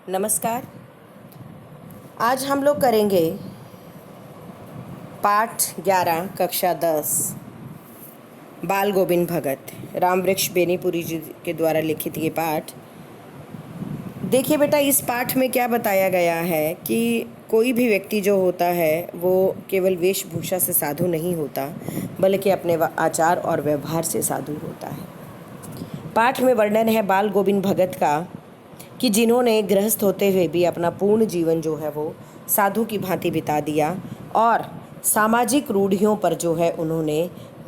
नमस्कार। आज हम लोग करेंगे पाठ 11 कक्षा 10 बाल गोविंद भगत, रामवृक्ष बेनीपुरी जी के द्वारा लिखित ये पाठ। देखिए बेटा, इस पाठ में क्या बताया गया है कि कोई भी व्यक्ति जो होता है वो केवल वेशभूषा से साधु नहीं होता, बल्कि अपने आचार और व्यवहार से साधु होता है। पाठ में वर्णन है बाल गोविंद भगत का कि जिन्होंने गृहस्थ होते हुए भी अपना पूर्ण जीवन जो है वो साधु की भांति बिता दिया और सामाजिक रूढ़ियों पर जो है उन्होंने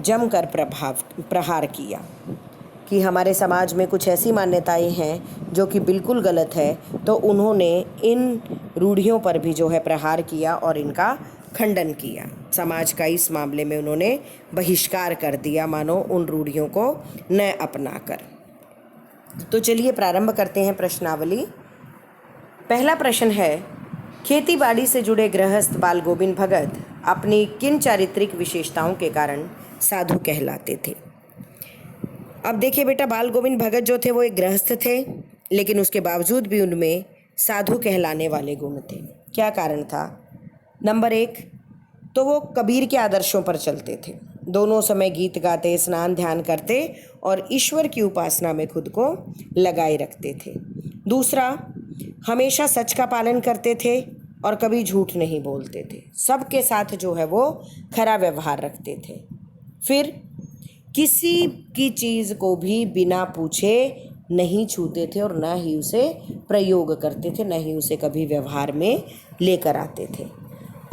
जमकर प्रहार किया कि हमारे समाज में कुछ ऐसी मान्यताएं हैं जो कि बिल्कुल गलत है, तो उन्होंने इन रूढ़ियों पर भी जो है प्रहार किया और इनका खंडन किया। समाज का इस मामले में उन्होंने बहिष्कार कर दिया, मानो उन रूढ़ियों को न अपनाकर। तो चलिए प्रारंभ करते हैं प्रश्नावली। पहला प्रश्न है, खेती बाड़ी से जुड़े गृहस्थ बाल गोविंद भगत अपनी किन चारित्रिक विशेषताओं के कारण साधु कहलाते थे। अब देखिए बेटा, बाल गोविंद भगत जो थे वो एक गृहस्थ थे, लेकिन उसके बावजूद भी उनमें साधु कहलाने वाले गुण थे। क्या कारण था? नंबर 1, तो वो कबीर के आदर्शों पर चलते थे। दोनों समय गीत गाते, स्नान ध्यान करते और ईश्वर की उपासना में खुद को लगाए रखते थे। दूसरा, हमेशा सच का पालन करते थे और कभी झूठ नहीं बोलते थे। सबके साथ जो है वो खरा व्यवहार रखते थे। फिर किसी की चीज़ को भी बिना पूछे नहीं छूते थे और ना ही उसे प्रयोग करते थे, ना ही उसे कभी व्यवहार में लेकर आते थे।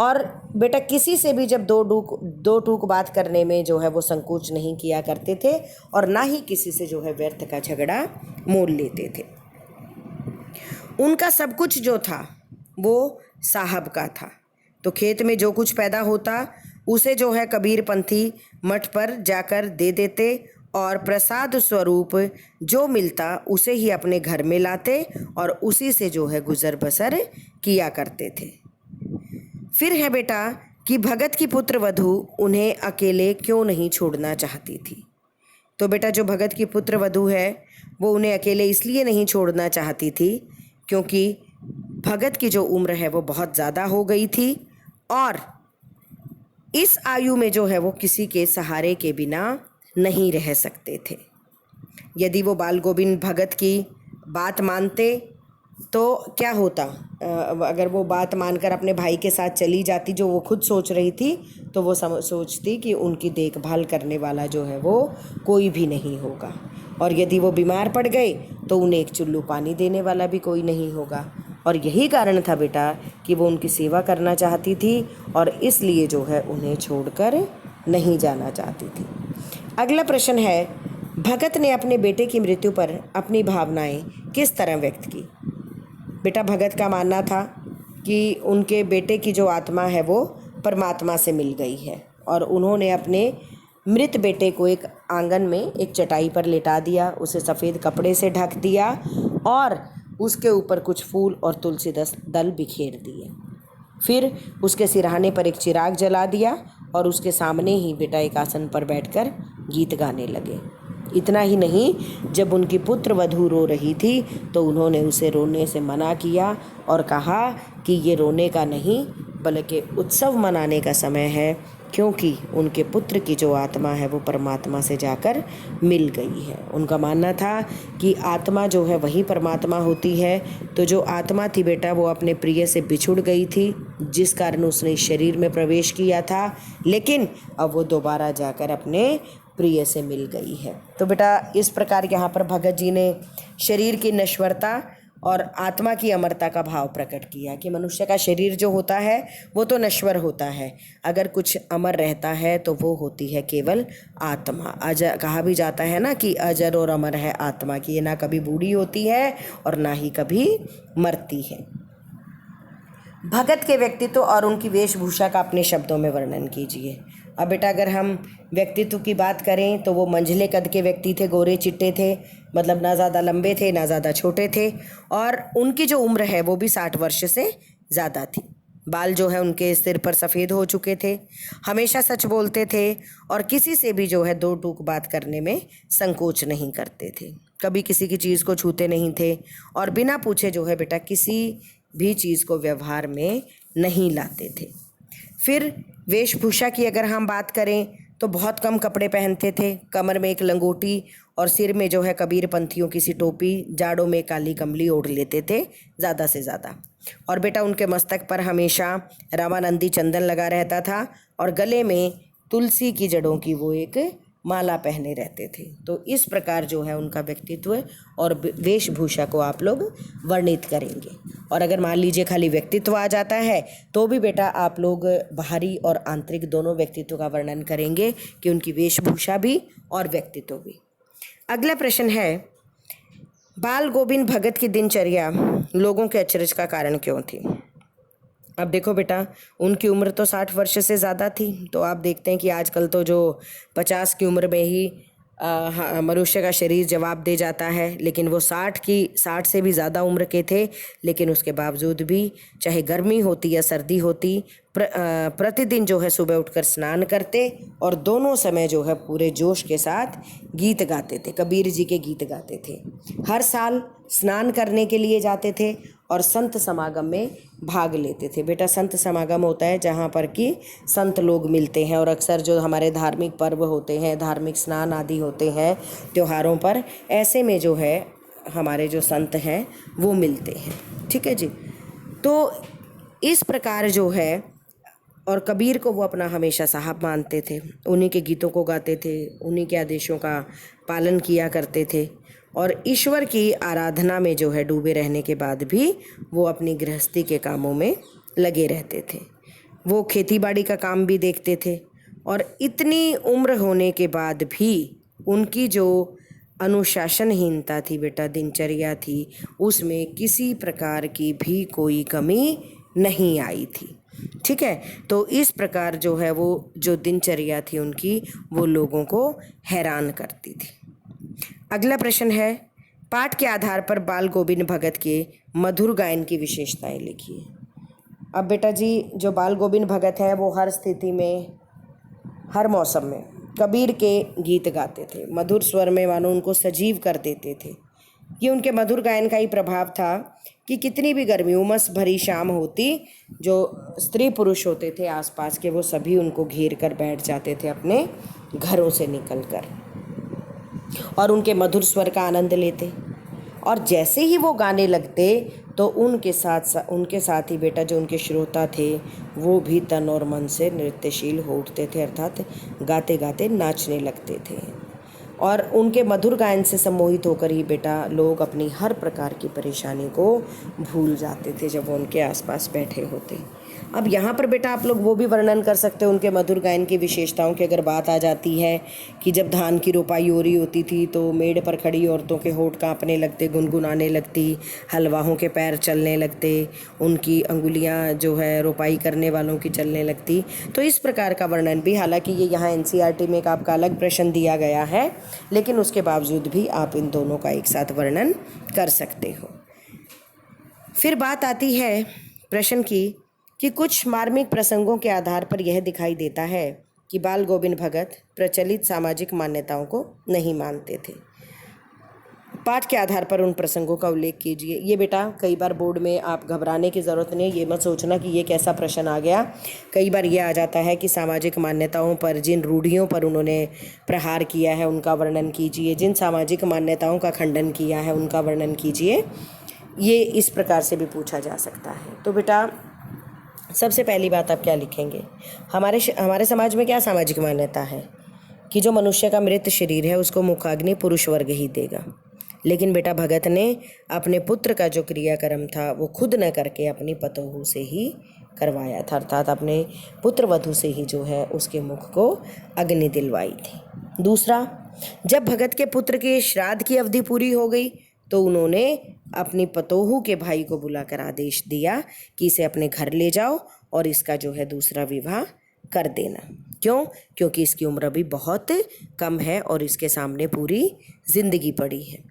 और बेटा, किसी से भी जब दो टूक बात करने में जो है वो संकोच नहीं किया करते थे और ना ही किसी से जो है व्यर्थ का झगड़ा मोल लेते थे। उनका सब कुछ जो था वो साहब का था। तो खेत में जो कुछ पैदा होता उसे जो है कबीर पंथी मठ पर जाकर दे देते और प्रसाद स्वरूप जो मिलता उसे ही अपने घर में लाते और उसी से जो है गुजर बसर किया करते थे। फिर है बेटा कि भगत की पुत्र वधू उन्हें अकेले क्यों नहीं छोड़ना चाहती थी। तो बेटा, जो भगत की पुत्र वधू है वो उन्हें अकेले इसलिए नहीं छोड़ना चाहती थी क्योंकि भगत की जो उम्र है वो बहुत ज़्यादा हो गई थी और इस आयु में जो है वो किसी के सहारे के बिना नहीं रह सकते थे। यदि वो बाल गोविंद भगत की बात मानते तो क्या होता? अगर वो बात मानकर अपने भाई के साथ चली जाती जो वो खुद सोच रही थी, तो वो सोचती कि उनकी देखभाल करने वाला जो है वो कोई भी नहीं होगा, और यदि वो बीमार पड़ गए तो उन्हें एक चुल्लू पानी देने वाला भी कोई नहीं होगा। और यही कारण था बेटा कि वो उनकी सेवा करना चाहती थी और इसलिए जो है उन्हें छोड़कर नहीं जाना चाहती थी। अगला प्रश्न है, भगत ने अपने बेटे की मृत्यु पर अपनी भावनाएं किस तरह व्यक्त की। बेटा, भगत का मानना था कि उनके बेटे की जो आत्मा है वो परमात्मा से मिल गई है और उन्होंने अपने मृत बेटे को एक आंगन में एक चटाई पर लिटा दिया, उसे सफ़ेद कपड़े से ढक दिया और उसके ऊपर कुछ फूल और तुलसी दल बिखेर दिए। फिर उसके सिरहाने पर एक चिराग जला दिया और उसके सामने ही बेटा एक आसन पर बैठकर गीत गाने लगे। इतना ही नहीं, जब उनकी पुत्र वधू रो रही थी तो उन्होंने उसे रोने से मना किया और कहा कि ये रोने का नहीं बल्कि उत्सव मनाने का समय है, क्योंकि उनके पुत्र की जो आत्मा है वो परमात्मा से जाकर मिल गई है। उनका मानना था कि आत्मा जो है वही परमात्मा होती है। तो जो आत्मा थी बेटा वो अपने प्रिय से बिछुड़ गई थी, जिस कारण उसने शरीर में प्रवेश किया था, लेकिन अब वो दोबारा जाकर अपने प्रिय से मिल गई है। तो बेटा, इस प्रकार यहाँ पर भगत जी ने शरीर की नश्वरता और आत्मा की अमरता का भाव प्रकट किया कि मनुष्य का शरीर जो होता है वो तो नश्वर होता है, अगर कुछ अमर रहता है तो वो होती है केवल आत्मा। अजर कहा भी जाता है ना कि अजर और अमर है आत्मा, की ये ना कभी बूढ़ी होती है और ना ही कभी मरती है। भगत के व्यक्तित्व और उनकी वेशभूषा का अपने शब्दों में वर्णन कीजिए। अब बेटा, अगर हम व्यक्तित्व की बात करें तो वो मंझले कद के व्यक्ति थे, गोरे चिट्टे थे, मतलब ना ज़्यादा लंबे थे ना ज़्यादा छोटे थे, और उनकी जो उम्र है वो भी 60 वर्ष से ज़्यादा थी। बाल जो है उनके सिर पर सफ़ेद हो चुके थे, हमेशा सच बोलते थे और किसी से भी जो है दो टूक बात करने में संकोच नहीं करते थे। कभी किसी की चीज़ को छूते नहीं थे और बिना पूछे जो है बेटा किसी भी चीज़ को व्यवहार में नहीं लाते थे। फिर वेशभूषा की अगर हम बात करें तो बहुत कम कपड़े पहनते थे, कमर में एक लंगोटी और सिर में जो है कबीर पंथियों की सी टोपी, जाड़ों में काली कमली ओढ़ लेते थे ज़्यादा से ज़्यादा। और बेटा उनके मस्तक पर हमेशा रामानंदी चंदन लगा रहता था और गले में तुलसी की जड़ों की वो एक माला पहने रहते थे। तो इस प्रकार जो है उनका व्यक्तित्व और वेशभूषा को आप लोग वर्णित करेंगे। और अगर मान लीजिए खाली व्यक्तित्व आ जाता है तो भी बेटा आप लोग बाहरी और आंतरिक दोनों व्यक्तित्व का वर्णन करेंगे कि उनकी वेशभूषा भी और व्यक्तित्व भी। अगला प्रश्न है, बाल गोविंद भगत की दिनचर्या लोगों के अचरज का कारण क्यों थी? अब देखो बेटा, उनकी उम्र तो 60 वर्ष से ज़्यादा थी, तो आप देखते हैं कि आजकल तो जो 50 की उम्र में ही मनुष्य का शरीर जवाब दे जाता है, लेकिन वो 60 से भी ज़्यादा उम्र के थे। लेकिन उसके बावजूद भी चाहे गर्मी होती या सर्दी होती, प्रतिदिन जो है सुबह उठकर स्नान करते और दोनों समय जो है पूरे जोश के साथ गीत गाते थे, कबीर जी के गीत गाते थे। हर साल स्नान करने के लिए जाते थे और संत समागम में भाग लेते थे। बेटा संत समागम होता है जहाँ पर कि संत लोग मिलते हैं और अक्सर जो हमारे धार्मिक पर्व होते हैं, धार्मिक स्नान आदि होते हैं त्योहारों पर, ऐसे में जो है हमारे जो संत हैं वो मिलते हैं। ठीक है जी। तो इस प्रकार जो है, और कबीर को वो अपना हमेशा साहब मानते थे, उन्हीं के गीतों को गाते थे, उन्हीं के आदेशों का पालन किया करते थे और ईश्वर की आराधना में जो है डूबे रहने के बाद भी वो अपनी गृहस्थी के कामों में लगे रहते थे। वो खेती बाड़ी का काम भी देखते थे और इतनी उम्र होने के बाद भी उनकी जो अनुशासनहीनता थी बेटा, दिनचर्या थी, उसमें किसी प्रकार की भी कोई कमी नहीं आई थी। ठीक है। तो इस प्रकार जो है वो जो दिनचर्या थी उनकी, वो लोगों को हैरान करती थी। अगला प्रश्न है, पाठ के आधार पर बाल गोविंद भगत के मधुर गायन की विशेषताएं लिखिए। अब बेटा जी, जो बाल गोविंद भगत हैं वो हर स्थिति में, हर मौसम में कबीर के गीत गाते थे, मधुर स्वर में मानो उनको सजीव कर देते थे। ये उनके मधुर गायन का ही प्रभाव था कि कितनी भी गर्मी उमस भरी शाम होती, जो स्त्री पुरुष होते थे आसपास के, वो सभी उनको घेर कर बैठ जाते थे अपने घरों से निकलकर और उनके मधुर स्वर का आनंद लेते। और जैसे ही वो गाने लगते तो उनके साथ ही बेटा जो उनके श्रोता थे वो भी तन और मन से नृत्यशील हो उठते थे, अर्थात गाते गाते नाचने लगते थे। और उनके मधुर गायन से सम्मोहित होकर ही बेटा लोग अपनी हर प्रकार की परेशानी को भूल जाते थे जब वो उनके आसपास बैठे होते। अब यहाँ पर बेटा आप लोग वो भी वर्णन कर सकते हो उनके मधुर गायन की विशेषताओं की। अगर बात आ जाती है कि जब धान की रोपाई हो रही होती थी तो मेड़ पर खड़ी औरतों के होंठ कांपने लगते, गुनगुनाने लगती, हलवाहों के पैर चलने लगते, उनकी अंगुलियाँ जो है रोपाई करने वालों की चलने लगती। तो इस प्रकार का वर्णन भी, हालांकि ये यहाँ NCERT में एक आपका अलग प्रश्न दिया गया है, लेकिन उसके बावजूद भी आप इन दोनों का एक साथ वर्णन कर सकते हो। फिर बात आती है प्रश्न की कि कुछ मार्मिक प्रसंगों के आधार पर यह दिखाई देता है कि बाल गोविंद भगत प्रचलित सामाजिक मान्यताओं को नहीं मानते थे। पाठ के आधार पर उन प्रसंगों का उल्लेख कीजिए। ये बेटा कई बार बोर्ड में, आप घबराने की ज़रूरत नहीं, ये मत सोचना कि ये कैसा प्रश्न आ गया। कई बार ये आ जाता है कि सामाजिक मान्यताओं पर, जिन रूढ़ियों पर उन्होंने प्रहार किया है उनका वर्णन कीजिए, जिन सामाजिक मान्यताओं का खंडन किया है उनका वर्णन कीजिए। ये इस प्रकार से भी पूछा जा सकता है। तो बेटा सबसे पहली बात आप क्या लिखेंगे, हमारे समाज में क्या सामाजिक मान्यता है कि जो मनुष्य का मृत शरीर है उसको मुखाग्नि पुरुष वर्ग ही देगा। लेकिन बेटा भगत ने अपने पुत्र का जो क्रियाक्रम था वो खुद न करके अपनी पतोहू से ही करवाया था, अर्थात अपने पुत्र वधू से ही जो है उसके मुख को अग्नि दिलवाई थी। दूसरा, जब भगत के पुत्र के श्राद्ध की अवधि पूरी हो गई तो उन्होंने अपनी पतोहू के भाई को बुलाकर आदेश दिया कि इसे अपने घर ले जाओ और इसका जो है दूसरा विवाह कर देना। क्यों? क्योंकि इसकी उम्र अभी बहुत कम है और इसके सामने पूरी जिंदगी पड़ी है।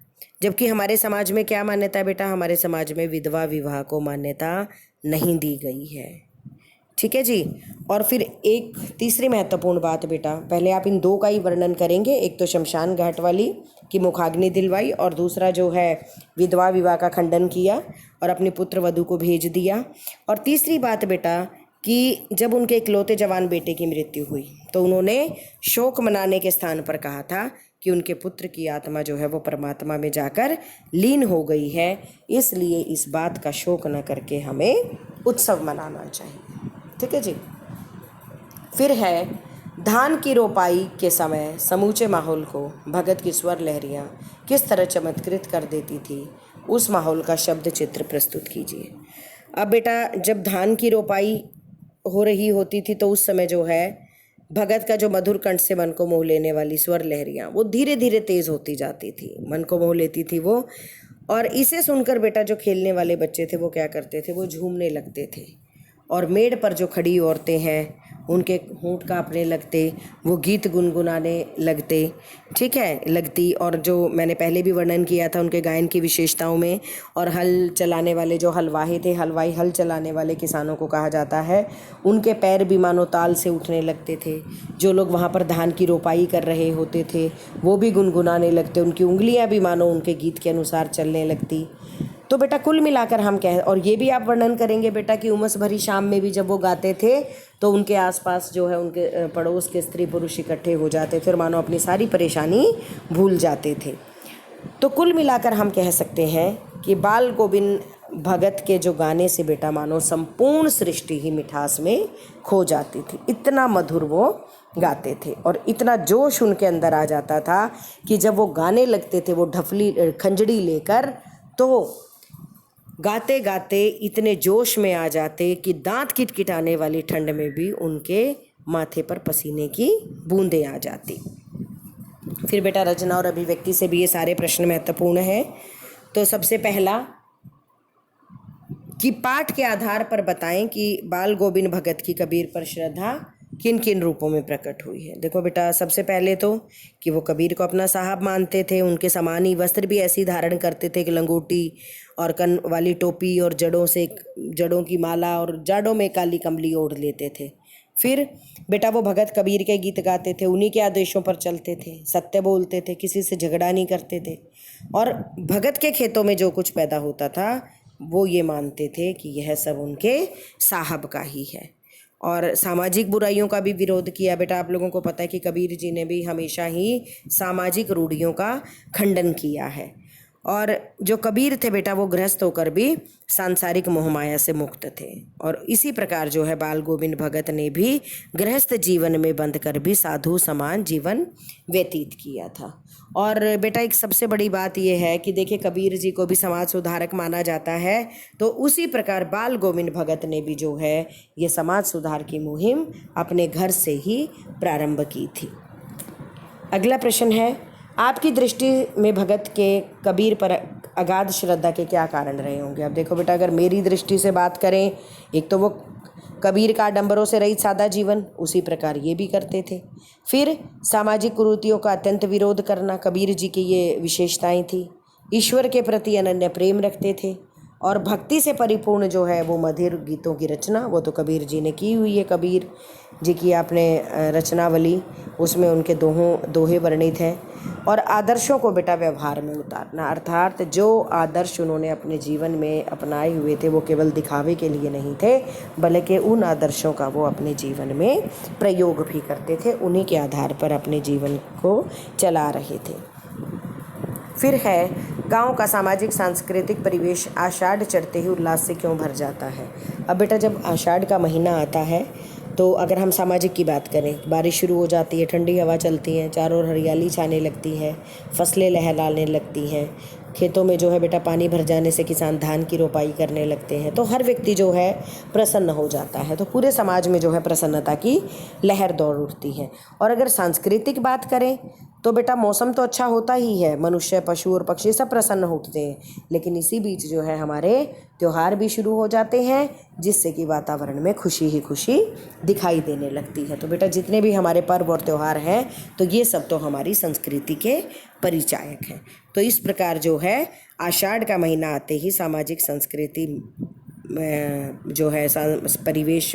जबकि हमारे समाज में क्या मान्यता है बेटा, हमारे समाज में विधवा विवाह को मान्यता नहीं दी गई है। ठीक है जी। और फिर एक तीसरी महत्वपूर्ण बात बेटा, पहले आप इन दो का ही वर्णन करेंगे, एक तो शमशान घाट वाली कि मुखाग्नि दिलवाई, और दूसरा जो है विधवा विवाह का खंडन किया और अपनी पुत्र वधू को भेज दिया। और तीसरी बात बेटा कि जब उनके इकलौते जवान बेटे की मृत्यु हुई तो उन्होंने शोक मनाने के स्थान पर कहा था कि उनके पुत्र की आत्मा जो है वो परमात्मा में जाकर लीन हो गई है, इसलिए इस बात का शोक न करके हमें उत्सव मनाना चाहिए। ठीक है जी। फिर है धान की रोपाई के समय समूचे माहौल को भगत की स्वर लहरियाँ किस तरह चमत्कृत कर देती थी, उस माहौल का शब्द चित्र प्रस्तुत कीजिए। अब बेटा जब धान की रोपाई हो रही होती थी तो उस समय जो है भगत का जो मधुर कंठ से मन को मोह लेने वाली स्वर लहरियाँ वो धीरे धीरे तेज होती जाती थी, मन को मोह लेती थी वो। और इसे सुनकर बेटा जो खेलने वाले बच्चे थे वो क्या करते थे, वो झूमने लगते थे। और मेड़ पर जो खड़ी औरतें हैं उनके होंठ कांपने लगते, वो गीत गुनगुनाने लगते, ठीक है लगती। और जो मैंने पहले भी वर्णन किया था उनके गायन की विशेषताओं में, और हल चलाने वाले जो हलवाही थे, हलवाई हल चलाने वाले किसानों को कहा जाता है, उनके पैर भी मानो ताल से उठने लगते थे। जो लोग वहाँ पर धान की रोपाई कर रहे होते थे वो भी गुनगुनाने लगते, उनकी उंगलियाँ भी मानो उनके गीत के अनुसार चलने लगती। तो बेटा कुल मिलाकर हम कह, और ये भी आप वर्णन करेंगे बेटा कि उमस भरी शाम में भी जब वो गाते थे तो उनके आसपास जो है उनके पड़ोस के स्त्री पुरुष इकट्ठे हो जाते थे और मानो अपनी सारी परेशानी भूल जाते थे। तो कुल मिलाकर हम कह सकते हैं कि बाल गोविंद भगत के जो गाने से बेटा मानो संपूर्ण सृष्टि ही मिठास में खो जाती थी, इतना मधुर वो गाते थे और इतना जोश उनके अंदर आ जाता था कि जब वो गाने लगते थे वो ढफली खंजड़ी लेकर, तो गाते गाते इतने जोश में आ जाते कि दांत किटकिटाने वाली ठंड में भी उनके माथे पर पसीने की बूंदें आ जाती। फिर बेटा रचना और अभिव्यक्ति से भी ये सारे प्रश्न महत्वपूर्ण हैं। तो सबसे पहला कि पाठ के आधार पर बताएं कि बाल गोविंद भगत की कबीर पर श्रद्धा किन किन रूपों में प्रकट हुई है। देखो बेटा सबसे पहले तो कि वो कबीर को अपना साहब मानते थे, उनके समान ही वस्त्र भी ऐसी धारण करते थे कि लंगोटी और कन वाली टोपी और जड़ों की माला और जाड़ों में काली कमली ओढ़ लेते थे। फिर बेटा वो भगत कबीर के गीत गाते थे, उन्हीं के आदेशों पर चलते थे, सत्य बोलते थे, किसी से झगड़ा नहीं करते थे, और भगत के खेतों में जो कुछ पैदा होता था वो ये मानते थे कि यह सब उनके साहब का ही है। और सामाजिक बुराइयों का भी विरोध किया। बेटा आप लोगों को पता है कि कबीर जी ने भी हमेशा ही सामाजिक रूढ़ियों का खंडन किया है। और जो कबीर थे बेटा वो गृहस्थ होकर भी सांसारिक मोहमाया से मुक्त थे, और इसी प्रकार जो है बाल गोविंद भगत ने भी गृहस्थ जीवन में बंध कर भी साधु समान जीवन व्यतीत किया था। और बेटा एक सबसे बड़ी बात यह है कि देखिए कबीर जी को भी समाज सुधारक माना जाता है, तो उसी प्रकार बाल गोविंद भगत ने भी जो है ये समाज सुधार की मुहिम अपने घर से ही प्रारंभ की थी। अगला प्रश्न है, आपकी दृष्टि में भगत के कबीर पर अगाध श्रद्धा के क्या कारण रहे होंगे। अब देखो बेटा अगर मेरी दृष्टि से बात करें, एक तो वो कबीर का आडंबरों से रहित सादा जीवन, उसी प्रकार ये भी करते थे। फिर सामाजिक कुरीतियों का अत्यंत विरोध करना, कबीर जी की ये विशेषताएं थी। ईश्वर के प्रति अनन्य प्रेम रखते थे, और भक्ति से परिपूर्ण जो है वो मधुर गीतों की रचना वो तो कबीर जी ने की हुई है। कबीर जी की आपने रचनावली, उसमें उनके दोहे वर्णित हैं। और आदर्शों को बेटा व्यवहार में उतारना, अर्थात जो आदर्श उन्होंने अपने जीवन में अपनाए हुए थे वो केवल दिखावे के लिए नहीं थे, बल्कि उन आदर्शों का वो अपने जीवन में प्रयोग भी करते थे, उन्हीं के आधार पर अपने जीवन को चला रहे थे। फिर है गांव का सामाजिक सांस्कृतिक परिवेश आषाढ़ चढ़ते ही उल्लास से क्यों भर जाता है। अब बेटा जब आषाढ़ का महीना आता है तो अगर हम सामाजिक की बात करें, बारिश शुरू हो जाती है, ठंडी हवा चलती है, चारों ओर हरियाली छाने लगती है, फसलें लहराने लगती हैं, खेतों में जो है बेटा पानी भर जाने से किसान धान की रोपाई करने लगते हैं, तो हर व्यक्ति जो है प्रसन्न हो जाता है, तो पूरे समाज में जो है प्रसन्नता की लहर दौड़ उठती है। और अगर सांस्कृतिक बात करें तो बेटा मौसम तो अच्छा होता ही है, मनुष्य पशु और पक्षी सब प्रसन्न होते हैं, लेकिन इसी बीच जो है हमारे त्यौहार भी शुरू हो जाते हैं, जिससे कि वातावरण में खुशी ही खुशी दिखाई देने लगती है। तो बेटा जितने भी हमारे पर्व और त्यौहार हैं तो ये सब तो हमारी संस्कृति के परिचायक हैं। तो इस प्रकार जो है आषाढ़ का महीना आते ही सामाजिक संस्कृति जो है परिवेश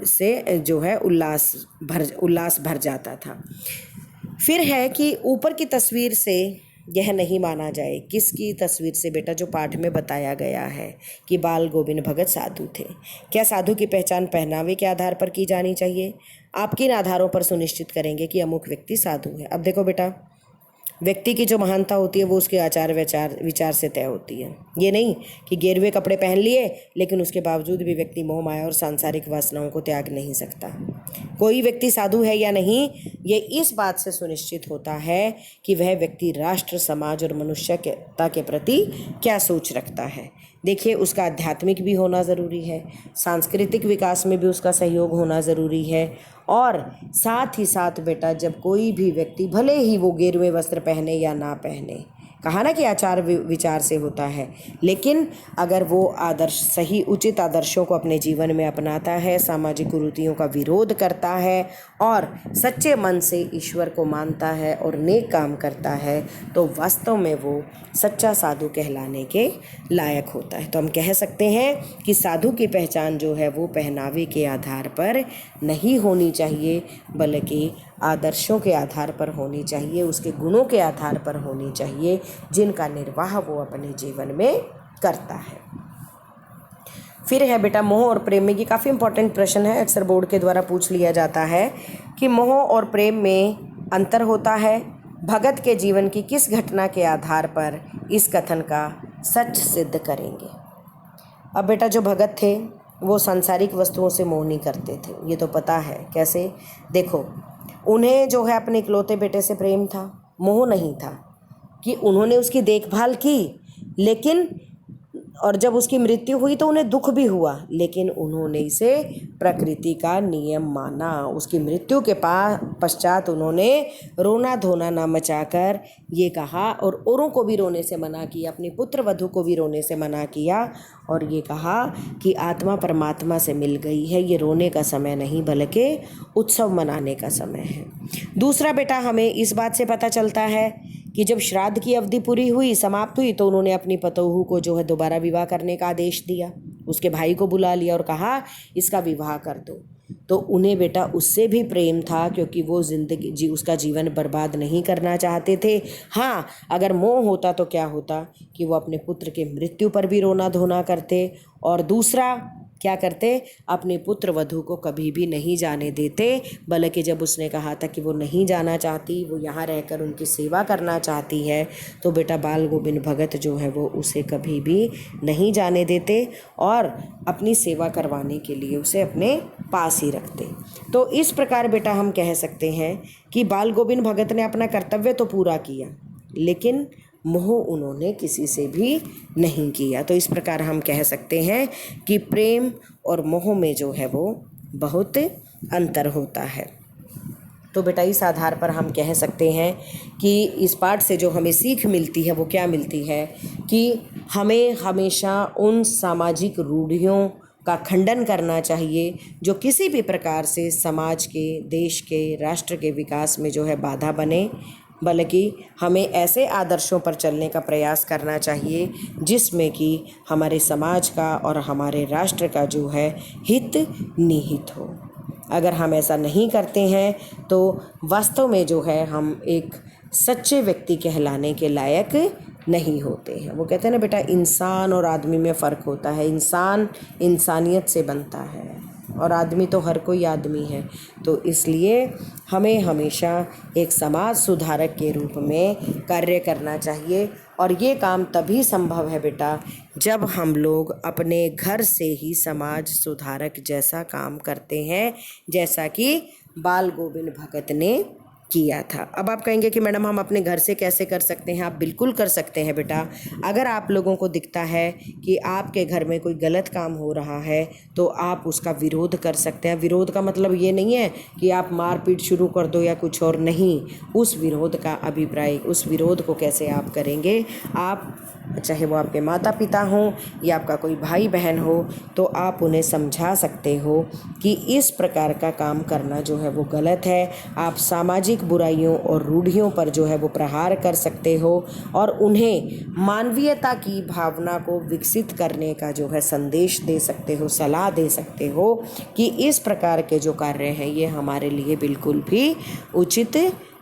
से जो है उल्लास भर जाता था। फिर है कि ऊपर की तस्वीर से यह नहीं माना जाए। किसकी तस्वीर से बेटा? जो पाठ में बताया गया है कि बाल गोविंद भगत साधु थे। क्या साधु की पहचान पहनावे के आधार पर की जानी चाहिए? आप किन आधारों पर सुनिश्चित करेंगे कि अमुक व्यक्ति साधु है? अब देखो बेटा, व्यक्ति की जो महानता होती है वो उसके आचार विचार से तय होती है। ये नहीं कि गेरुए कपड़े पहन लिए लेकिन उसके बावजूद भी व्यक्ति मोह माया और सांसारिक वासनाओं को त्याग नहीं सकता। कोई व्यक्ति साधु है या नहीं, ये इस बात से सुनिश्चित होता है कि वह व्यक्ति राष्ट्र, समाज और मनुष्यता के प्रति क्या सोच रखता है। देखिए, उसका आध्यात्मिक भी होना ज़रूरी है, सांस्कृतिक विकास में भी उसका सहयोग होना ज़रूरी है, और साथ ही साथ बेटा जब कोई भी व्यक्ति, भले ही वो गेरुए वस्त्र पहने या ना पहने, कहा ना कि आचार विचार से होता है, लेकिन अगर वो आदर्श, सही उचित आदर्शों को अपने जीवन में अपनाता है, सामाजिक कुरीतियों का विरोध करता है और सच्चे मन से ईश्वर को मानता है और नेक काम करता है, तो वास्तव में वो सच्चा साधु कहलाने के लायक होता है। तो हम कह सकते हैं कि साधु की पहचान जो है वो पहनावे के आधार पर नहीं होनी चाहिए, बल्कि आदर्शों के आधार पर होनी चाहिए, उसके गुणों के आधार पर होनी चाहिए, जिनका निर्वाह वो अपने जीवन में करता है। फिर है बेटा मोह और प्रेम में, ये काफ़ी इंपॉर्टेंट प्रश्न है, अक्सर बोर्ड के द्वारा पूछ लिया जाता है कि मोह और प्रेम में अंतर होता है। भगत के जीवन की किस घटना के आधार पर इस कथन का सच सिद्ध करेंगे? अब बेटा जो भगत थे वो सांसारिक वस्तुओं से मोह नहीं करते थे, ये तो पता है। कैसे? देखो, उन्हें जो है अपने इकलौते बेटे से प्रेम था, मोह नहीं था। कि उन्होंने उसकी देखभाल की, लेकिन और जब उसकी मृत्यु हुई तो उन्हें दुख भी हुआ, लेकिन उन्होंने इसे प्रकृति का नियम माना। उसकी मृत्यु के पश्चात उन्होंने रोना धोना ना मचाकर ये कहा, और औरों को भी रोने से मना किया, अपनी पुत्र वधू को भी रोने से मना किया, और ये कहा कि आत्मा परमात्मा से मिल गई है, ये रोने का समय नहीं बल्कि उत्सव मनाने का समय है। दूसरा बेटा हमें इस बात से पता चलता है कि जब श्राद्ध की अवधि पूरी हुई, समाप्त हुई, तो उन्होंने अपनी पतोहू को जो है दोबारा विवाह करने का आदेश दिया। उसके भाई को बुला लिया और कहा इसका विवाह कर दो। तो उन्हें बेटा उससे भी प्रेम था, क्योंकि वो जिंदगी उसका जीवन बर्बाद नहीं करना चाहते थे। हाँ, अगर मोह होता तो क्या होता कि वो अपने पुत्र के मृत्यु पर भी रोना धोना करते, और दूसरा क्या करते, अपने पुत्र वधू को कभी भी नहीं जाने देते, बल्कि जब उसने कहा था कि वो नहीं जाना चाहती, वो यहाँ रहकर उनकी सेवा करना चाहती है, तो बेटा बाल गोविंद भगत जो है वो उसे कभी भी नहीं जाने देते और अपनी सेवा करवाने के लिए उसे अपने पास ही रखते। तो इस प्रकार बेटा हम कह सकते हैं कि बाल गोविंद भगत ने अपना कर्तव्य तो पूरा किया, लेकिन मोह उन्होंने किसी से भी नहीं किया। तो इस प्रकार हम कह सकते हैं कि प्रेम और मोह में जो है वो बहुत अंतर होता है। तो बेटा इस आधार पर हम कह सकते हैं कि इस पाठ से जो हमें सीख मिलती है वो क्या मिलती है कि हमें हमेशा उन सामाजिक रूढ़ियों का खंडन करना चाहिए जो किसी भी प्रकार से समाज के, देश के, राष्ट्र के विकास में जो है बाधा बने, बल्कि हमें ऐसे आदर्शों पर चलने का प्रयास करना चाहिए जिसमें कि हमारे समाज का और हमारे राष्ट्र का जो है हित निहित हो। अगर हम ऐसा नहीं करते हैं तो वास्तव में जो है हम एक सच्चे व्यक्ति कहलाने के लायक नहीं होते हैं। वो कहते हैं ना बेटा, इंसान और आदमी में फ़र्क होता है। इंसान इंसानियत से बनता है और आदमी तो हर कोई आदमी है। तो इसलिए हमें हमेशा एक समाज सुधारक के रूप में कार्य करना चाहिए, और ये काम तभी संभव है बेटा जब हम लोग अपने घर से ही समाज सुधारक जैसा काम करते हैं, जैसा कि बाल गोविंद भगत ने किया था। अब आप कहेंगे कि मैडम हम अपने घर से कैसे कर सकते हैं? आप बिल्कुल कर सकते हैं बेटा। अगर आप लोगों को दिखता है कि आपके घर में कोई गलत काम हो रहा है तो आप उसका विरोध कर सकते हैं। विरोध का मतलब ये नहीं है कि आप मारपीट शुरू कर दो या कुछ और, नहीं। उस विरोध का अभिप्राय, उस विरोध को कैसे आप करेंगे? आप चाहे वो आपके माता पिता हों या आपका कोई भाई बहन हो, तो आप उन्हें समझा सकते हो कि इस प्रकार का काम करना जो है वो गलत है। आप सामाजिक बुराइयों और रूढ़ियों पर जो है वो प्रहार कर सकते हो और उन्हें मानवीयता की भावना को विकसित करने का जो है संदेश दे सकते हो, सलाह दे सकते हो कि इस प्रकार के जो कार्य हैं ये हमारे लिए बिल्कुल भी उचित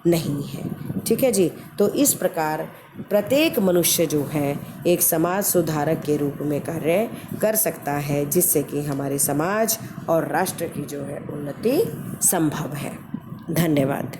नहीं है। ठीक है जी। तो इस प्रकार प्रत्येक मनुष्य जो है एक समाज सुधारक के रूप में कार्य कर सकता है, जिससे कि हमारे समाज और राष्ट्र की जो है उन्नति संभव है। धन्यवाद।